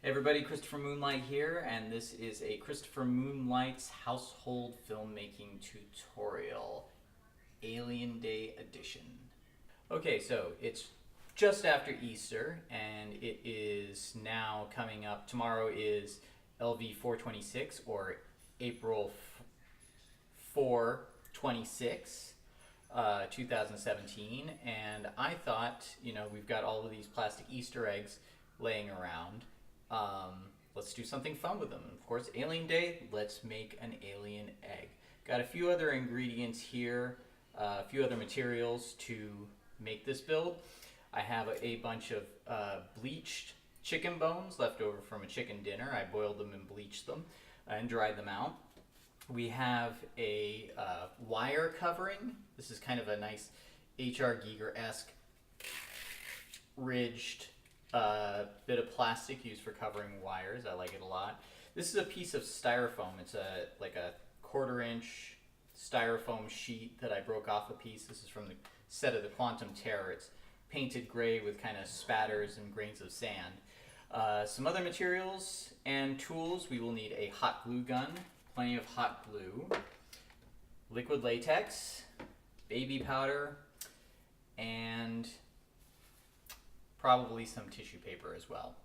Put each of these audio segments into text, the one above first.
Hey everybody, Christopher Moonlight here, and this is a Christopher Moonlight's household filmmaking tutorial, Alien Day edition. Okay, so it's just after Easter, and it is now coming up. Tomorrow is LV 426, or April 4/26, 2017, and I thought, we've got all of these plastic Easter eggs laying around. Let's do something fun with them. Of course, Alien Day, let's make an alien egg. Got a few other ingredients here, a few other materials to make this build. I have a bunch of bleached chicken bones left over from a chicken dinner. I boiled them and bleached them and dried them out. We have a wire covering. This is kind of a nice H.R. Giger-esque ridged bit of plastic used for covering wires. I like it a lot. This is a piece of styrofoam. It's like a 1/4-inch styrofoam sheet that I broke off a piece. This is from the set of the Quantum Terror. It's painted gray with kind of spatters and grains of sand. Some other materials and tools. We will need a hot glue gun, plenty of hot glue, liquid latex, baby powder, and probably some tissue paper as well.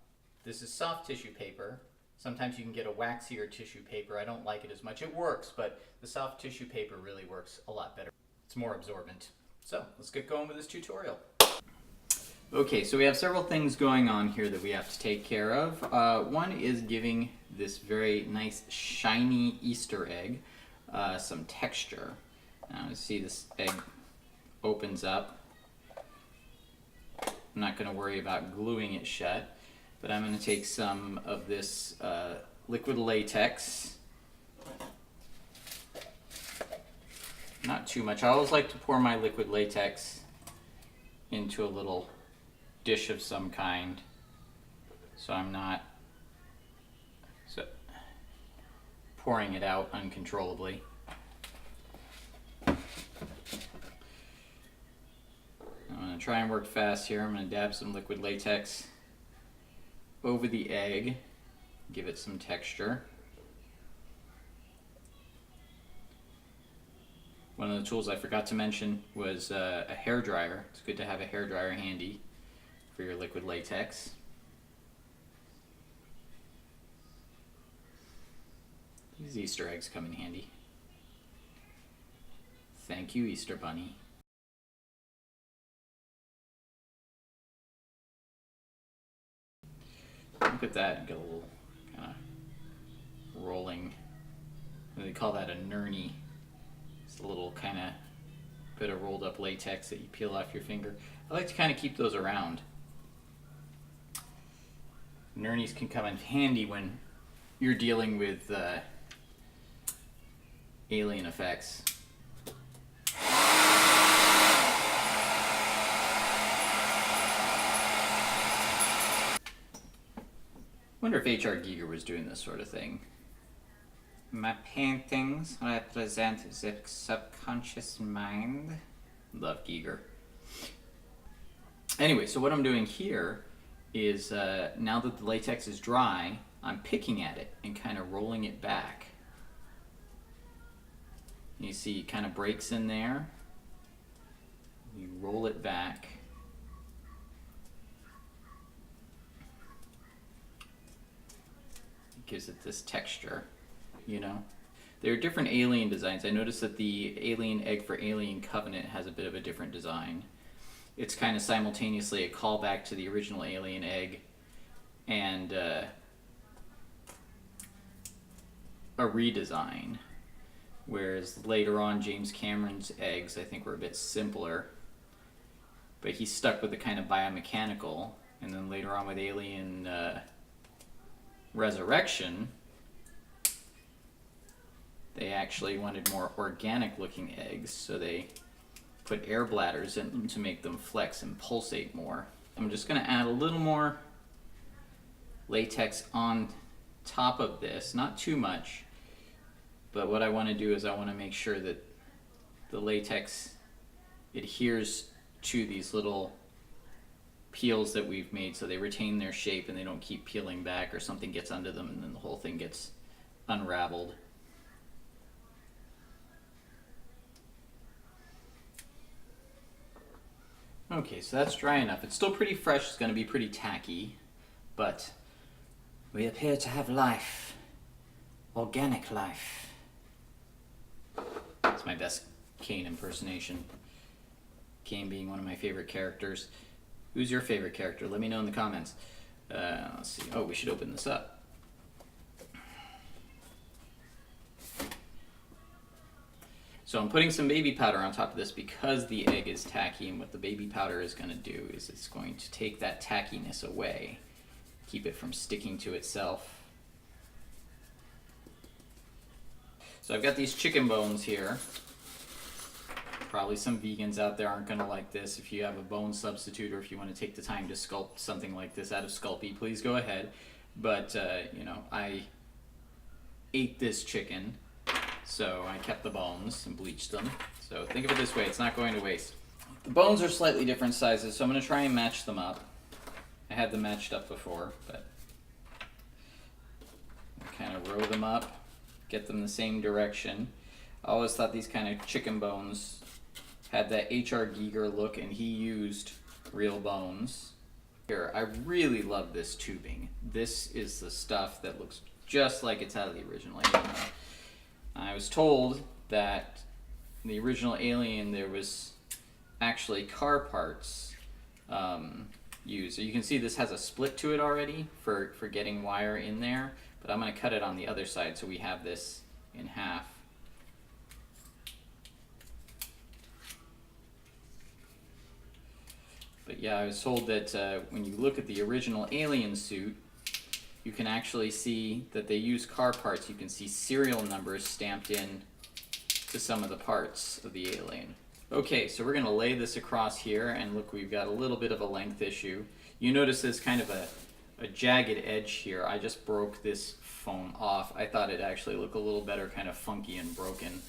This is soft tissue paper. Sometimes you can get a waxier tissue paper. I don't like it as much. It works, but the soft tissue paper really works a lot better. It's more absorbent. So let's get going with this tutorial. Okay, so we have several things going on here that we have to take care of. One is giving this very nice shiny Easter egg some texture. Now you see this egg opens up. I'm not going to worry about gluing it shut, but I'm going to take some of this liquid latex. Not too much. I always like to pour my liquid latex into a little dish of some kind, so I'm not pouring it out uncontrollably. I'm going to try and work fast here. I'm going to dab some liquid latex over the egg, give it some texture. One of the tools I forgot to mention was a hair dryer. It's good to have a hair dryer handy for your liquid latex. These Easter eggs come in handy. Thank you, Easter Bunny. Look at that, get a little kind of rolling, they call that a nurney. It's a little kind of bit of rolled up latex that you peel off your finger. I like to kind of keep those around. Nurnies can come in handy when you're dealing with alien effects. I wonder if H.R. Giger was doing this sort of thing. My paintings represent the subconscious mind. Love Giger. Anyway, so what I'm doing here is, now that the latex is dry, I'm picking at it and kind of rolling it back. You see it kind of breaks in there. You roll it back. Gives it this texture, There are different alien designs. I noticed that the alien egg for Alien Covenant has a bit of a different design. It's kind of simultaneously a callback to the original alien egg and a redesign. Whereas later on, James Cameron's eggs, I think, were a bit simpler. But he stuck with the kind of biomechanical. And then later on with Alien Resurrection, they actually wanted more organic looking eggs, so they put air bladders in them to make them flex and pulsate more. I'm just going to add a little more latex on top of this, not too much, but what I want to do is I want to make sure that the latex adheres to these little peels that we've made so they retain their shape and they don't keep peeling back or something gets under them and then the whole thing gets unraveled. Okay, so that's dry enough. It's still pretty fresh, it's going to be pretty tacky, but we appear to have life. Organic life. That's my best Kane impersonation. Kane being one of my favorite characters. Who's your favorite character? Let me know in the comments. Let's see. Oh, we should open this up. So I'm putting some baby powder on top of this because the egg is tacky, and what the baby powder is going to do is it's going to take that tackiness away, keep it from sticking to itself. So I've got these chicken bones here. Probably some vegans out there aren't going to like this. If you have a bone substitute or if you want to take the time to sculpt something like this out of Sculpey, please go ahead. But, you know, I ate this chicken, so I kept the bones and bleached them. So think of it this way, it's not going to waste. The bones are slightly different sizes, so I'm going to try and match them up. I had them matched up before, but kind of row them up, get them the same direction. I always thought these kind of chicken bones had that H.R. Giger look, and he used real bones. Here, I really love this tubing. This is the stuff that looks just like it's out of the original Alien. I was told that in the original Alien there was actually car parts used. So you can see this has a split to it already for getting wire in there, but I'm going to cut it on the other side so we have this in half. But yeah, I was told that when you look at the original Alien suit, you can actually see that they use car parts. You can see serial numbers stamped in to some of the parts of the Alien. Okay, so we're going to lay this across here, and look, we've got a little bit of a length issue. You notice there's kind of a jagged edge here. I just broke this foam off. I thought it'd actually look a little better, kind of funky and broken.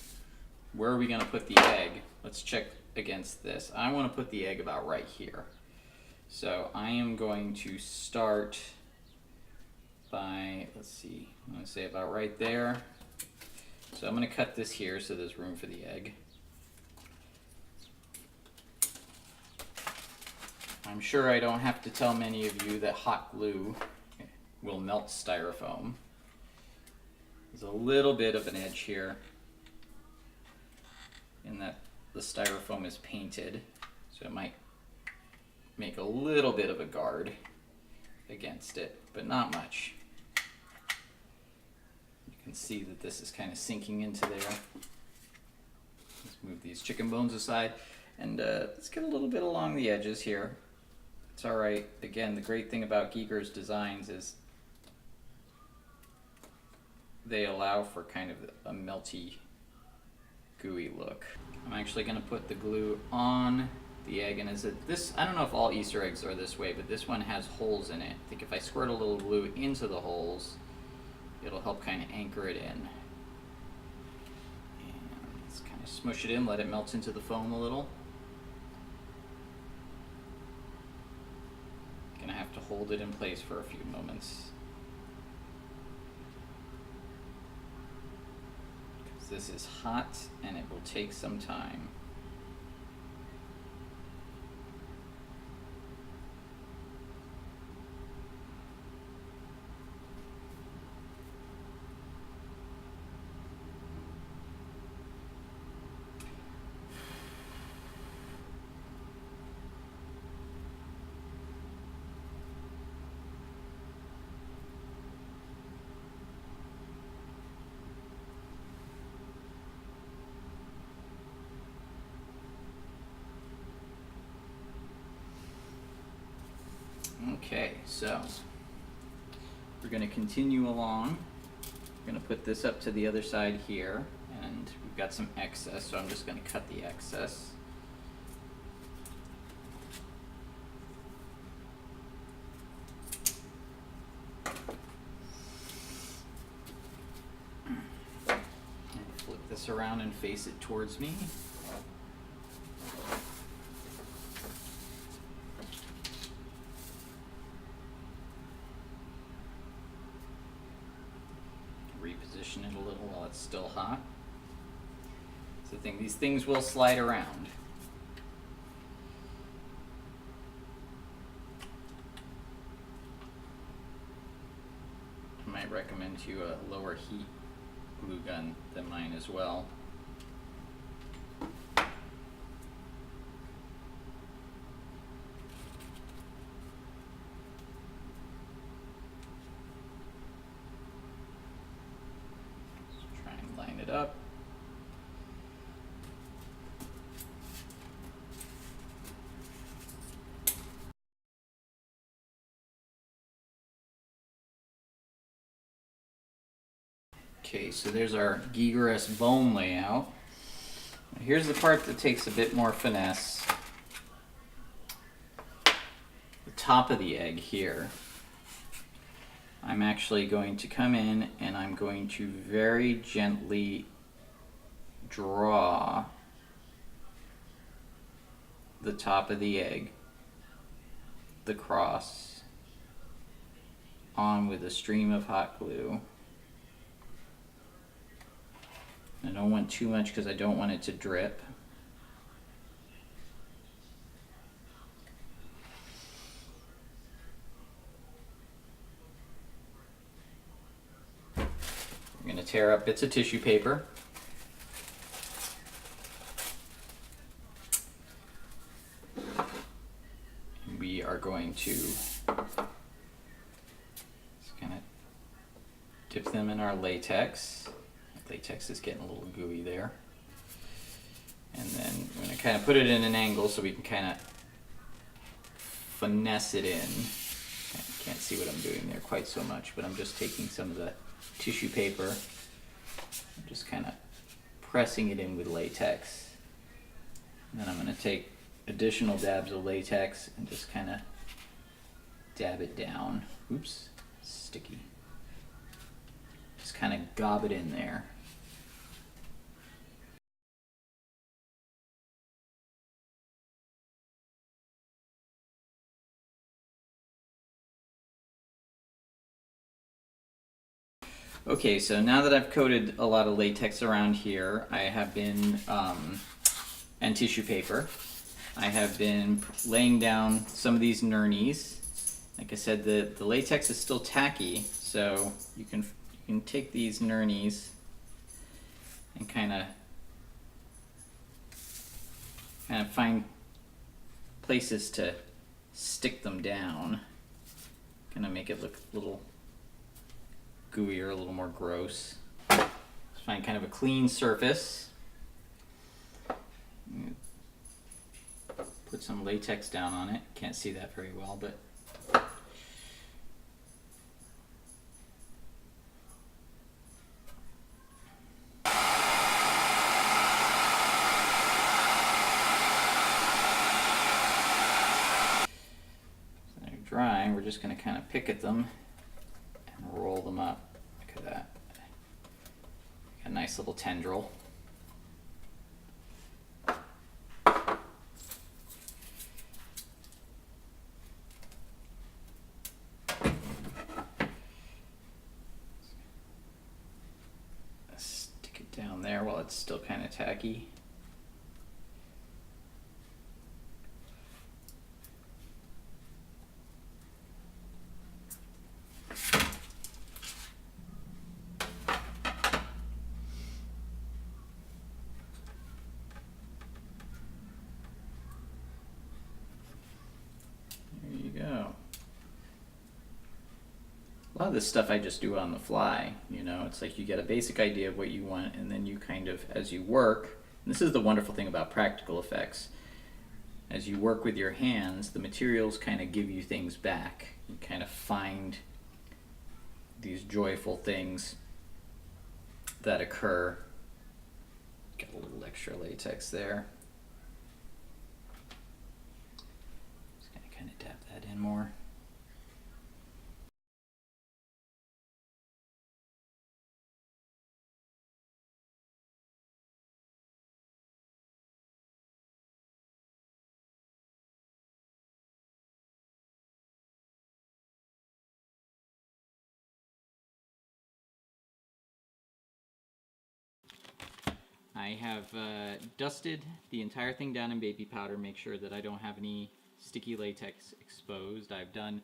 Where are we going to put the egg? Let's check against this. I want to put the egg about right here. So I am going to start by, let's see, I'm going to say about right there. So I'm going to cut this here so there's room for the egg. I'm sure I don't have to tell many of you that hot glue will melt styrofoam. There's a little bit of an edge here in that the styrofoam is painted, so it might make a little bit of a guard against it, but not much. You can see that this is kind of sinking into there. Let's move these chicken bones aside, and let's get a little bit along the edges here. It's alright. Again, the great thing about Giger's designs is they allow for kind of a melty, gooey look. I'm actually going to put the glue on the egg, and I don't know if all Easter eggs are this way, but this one has holes in it. I think if I squirt a little glue into the holes, it'll help kind of anchor it in. And let's kind of smush it in, let it melt into the foam a little. Gonna have to hold it in place for a few moments. This is hot and it will take some time. Okay, so we're going to continue along. We're going to put this up to the other side here, and we've got some excess, so I'm just going to cut the excess. Flip this around and face it towards me. position it a little while it's still hot. So the thing, these things will slide around. I might recommend you a lower heat glue gun than mine as well. Let's try and line it up. Okay, so there's our Gigerous bone layout. Here's the part that takes a bit more finesse. The top of the egg here. I'm actually going to come in and I'm going to very gently draw the top of the egg, the cross, on with a stream of hot glue. I don't want too much because I don't want it to drip. I'm going to tear up bits of tissue paper. We are going to just kind of dip them in our latex. Latex is getting a little gooey there. And then I'm going to kind of put it in an angle so we can kind of finesse it in. I can't see what I'm doing there quite so much, but I'm just taking some of the tissue paper, I'm just kind of pressing it in with latex. And then I'm going to take additional dabs of latex and just kind of dab it down. Oops, sticky. Just kind of gob it in there. Okay, so now that I've coated a lot of latex around here, I have been, and tissue paper, I have been laying down some of these nurnies. Like I said, the latex is still tacky, so you can take these nurnies and kind of find places to stick them down. Kind of make it look a little gooier, a little more gross. Just find kind of a clean surface. Put some latex down on it. Can't see that very well, but so they're drying. We're just going to kind of pick at them and roll them up. Look at that. A nice little tendril. Stick it down there while it's still kind of tacky. A lot of this stuff I just do on the fly, you know, it's like you get a basic idea of what you want and then you kind of, as you work, and this is the wonderful thing about practical effects, as you work with your hands, the materials kind of give you things back. You kind of find these joyful things that occur. Got a little extra latex there. Just gonna kind of dab that in more. I have dusted the entire thing down in baby powder, make sure that I don't have any sticky latex exposed. I've done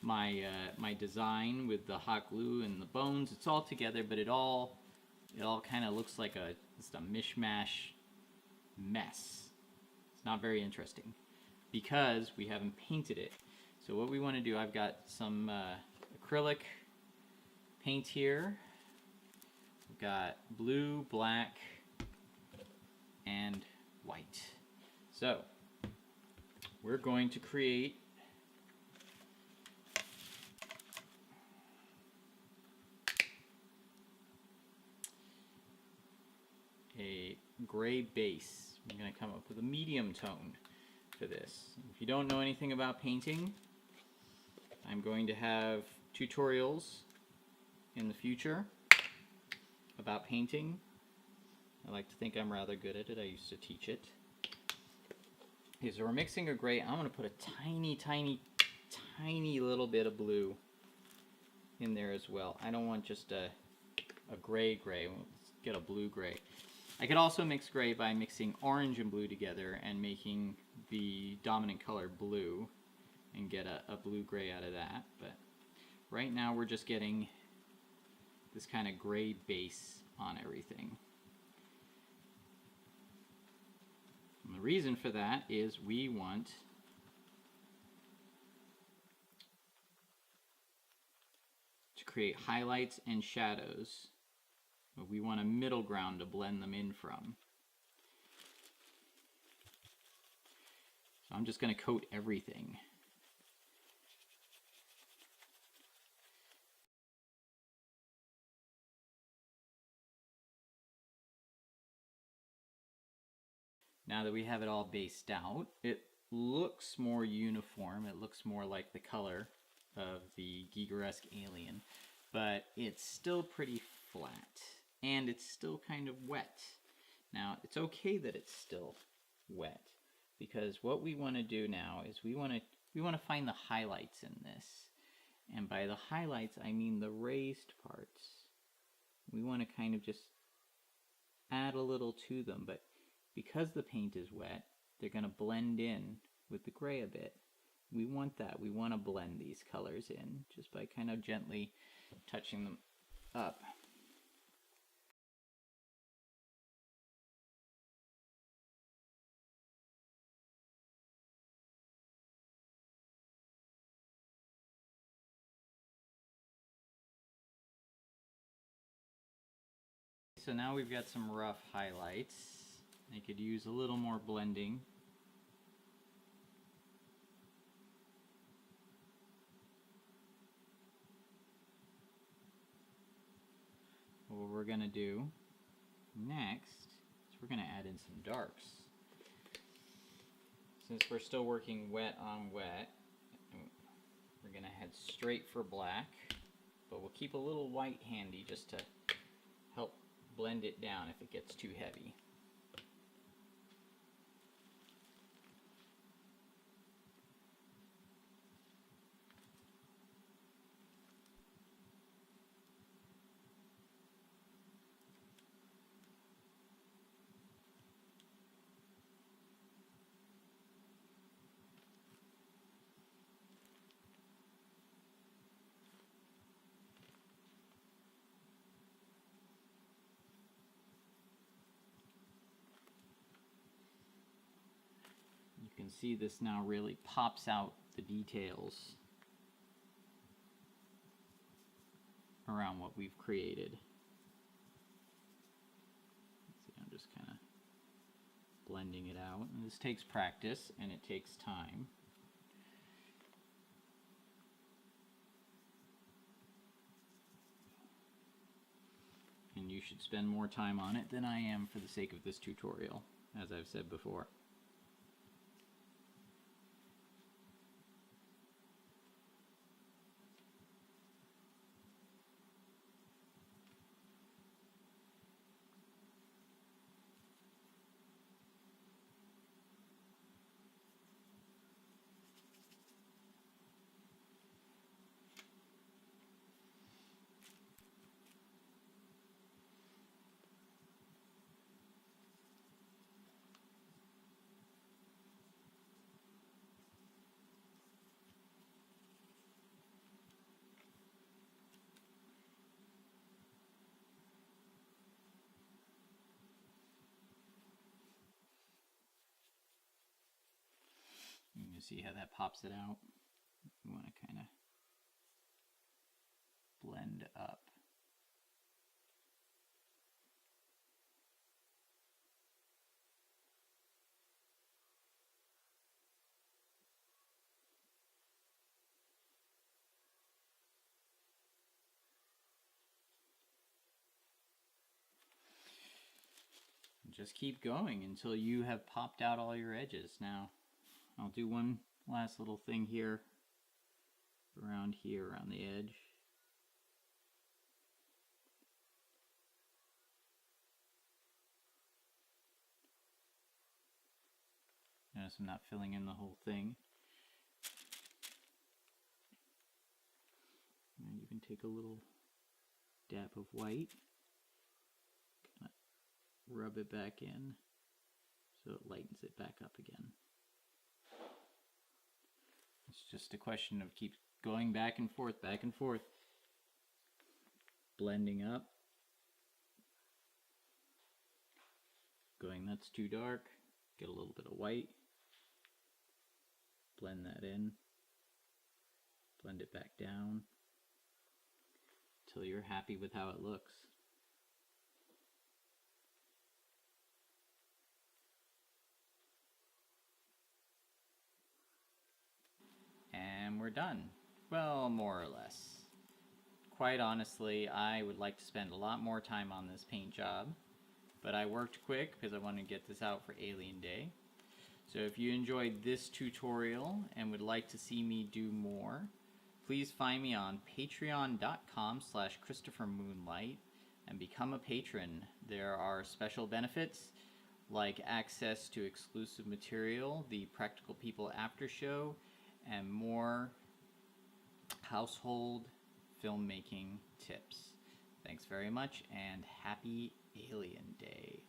my my design with the hot glue and the bones. It's all together, but it all kind of looks like just a mishmash mess. It's not very interesting because we haven't painted it. So what we want to do, I've got some acrylic paint here. We've got blue, black, and white. So we're going to create a gray base. I'm going to come up with a medium tone for this. If you don't know anything about painting, I'm going to have tutorials in the future about painting. I like to think I'm rather good at it. I used to teach it. Okay, so we're mixing a gray. I'm going to put a tiny, tiny, tiny little bit of blue in there as well. I don't want just a gray. Let's get a blue gray. I could also mix gray by mixing orange and blue together and making the dominant color blue and get a blue-gray out of that. But right now we're just getting this kind of gray base on everything. And the reason for that is we want to create highlights and shadows. But we want a middle ground to blend them in from. So I'm just going to coat everything. Now that we have it all based out, it looks more uniform. It looks more like the color of the Gigeresque alien, but it's still pretty flat. And it's still kind of wet. Now, it's okay that it's still wet, because what we want to do now is we want to find the highlights in this. And by the highlights, I mean the raised parts. We want to kind of just add a little to them, but because the paint is wet, they're going to blend in with the gray a bit. We want that. We want to blend these colors in just by kind of gently touching them up. So now we've got some rough highlights. I could use a little more blending. What we're going to do next is we're going to add in some darks. Since we're still working wet on wet, we're going to head straight for black, but we'll keep a little white handy just to help blend it down if it gets too heavy. You can see this now really pops out the details around what we've created. See, I'm just kind of blending it out. And this takes practice and it takes time. And you should spend more time on it than I am for the sake of this tutorial, as I've said before. You see how that pops it out? You want to kind of blend up. Just keep going until you have popped out all your edges. Now, I'll do one last little thing here, around the edge. Notice I'm not filling in the whole thing. And you can take a little dab of white, kind of rub it back in so it lightens it back up again. It's just a question of keep going back and forth, blending up, going that's too dark, get a little bit of white, blend that in, blend it back down until you're happy with how it looks. And we're done. Well, more or less. Quite honestly, I would like to spend a lot more time on this paint job, but I worked quick because I wanted to get this out for Alien Day. So if you enjoyed this tutorial and would like to see me do more, please find me on patreon.com/ChristopherMoonlight and become a patron. There are special benefits like access to exclusive material, the Practical People After Show, and more household filmmaking tips. Thanks very much and happy Alien Day.